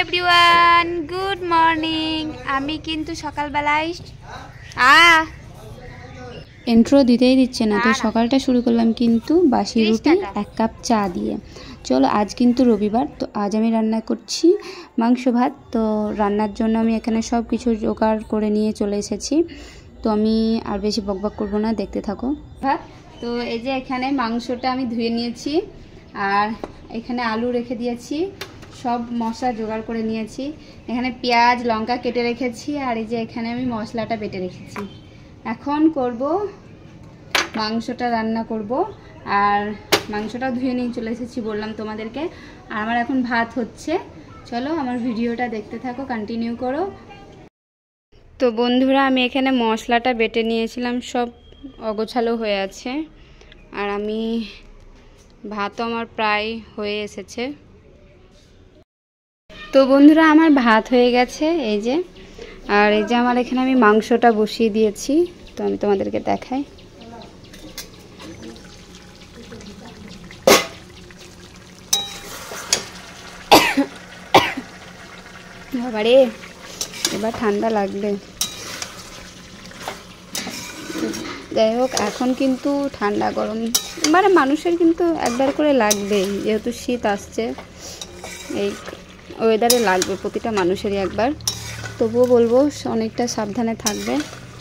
Everyone, good morning. আমি কিন্তু সকালবেলায় ইন্ট্রো দিতেই দিচ্ছে না, তো সকালটা শুরু করলাম কিন্তু বাসি রুটি 1 কাপ চা দিয়ে। চলো, আজ কিন্তু রবিবার, তো আজ আমি রান্না করছি মাংস ভাত। তো রান্নার জন্য আমি এখানে সব কিছু জোগাড় করে নিয়ে চলে এসেছি। তো আমি আর বেশি বকবক করবো না, দেখতে থাকো। ভাত তো এই যে এখানে মাংসটা আমি ধুয়ে নিয়েছি, আর এখানে আলু রেখে দিয়েছি, সব মশলা জোগাড় করে নিয়েছি। এখানে পেঁয়াজ লঙ্কা কেটে রেখেছি, আর এই যে এখানে আমি মশলাটা বেটে রেখেছি। এখন করব মাংসটা রান্না করব, আর মাংসটা ধুয়ে নিয়ে চলে এসেছি বললাম তোমাদেরকে। আর আমার এখন ভাত হচ্ছে। চলো আমার ভিডিওটা দেখতে থাকো, কন্টিনিউ করো। তো বন্ধুরা, আমি এখানে মশলাটা বেটে নিয়েছিলাম, সব অগোছালো হয়ে আছে। আর আমি ভাতও আমার প্রায় হয়ে এসেছে। তো বন্ধুরা, আমার ভাত হয়ে গেছে এই যে। আর এই যে আমার এখানে আমি মাংসটা বসিয়ে দিয়েছি, তো আমি তোমাদেরকে দেখাই। বাবারে, এবার ঠান্ডা লাগবে। যাই হোক, এখন কিন্তু ঠান্ডা গরম মানে মানুষের কিন্তু একবার করে লাগবেই, যেহেতু শীত আসছে। এই ওয়েদারে লাগবে প্রতিটা মানুষেরই একবার। তবুও বলবো অনেকটা সাবধানে থাকবে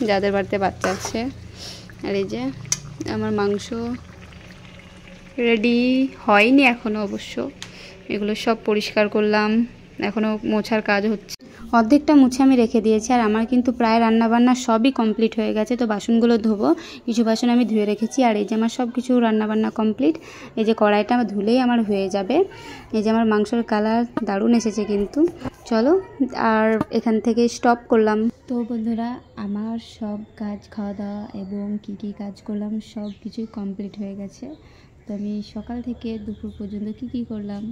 যাদের বাড়িতে বাচ্চা আছে। আর এই যে আমার মাংস রেডি হয়নি এখনও অবশ্য, এগুলো সব পরিষ্কার করলাম, এখনও মোছার কাজ হচ্ছে। অর্ধেকটা মুছে আমি রেখে দিয়েছি, আর আমার কিন্তু প্রায় রান্নাবান্না সবই কমপ্লিট হয়ে গেছে। তো বাসনগুলো ধোবো, কিছু বাসন আমি ধুয়ে রেখেছি। আর এই যে আমার সব কিছু রান্নাবান্না কমপ্লিট। এই যে কড়াইটা আমার ধুলেই আমার হয়ে যাবে। এই যে আমার মাংসের কালার দারুণ এসেছে কিন্তু। চলো, আর এখান থেকে স্টপ করলাম। তো বন্ধুরা, আমার সব কাজ, খাওয়া দাওয়া এবং কী কাজ করলাম সব কিছুই কমপ্লিট হয়ে গেছে। তো আমি সকাল থেকে দুপুর পর্যন্ত কী করলাম,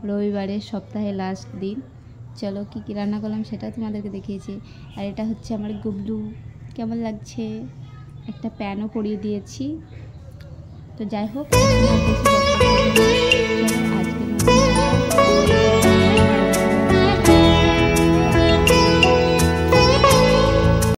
রবিবারের সপ্তাহে লাস্ট দিন। চলো, কী রান্না করলাম সেটা তোমাদেরকে দেখিয়েছি। আর এটা হচ্ছে আমার গুবলু, কেমন লাগছে, একটা প্যানও পরিয়ে দিয়েছি। তো যাই হোক, আজকে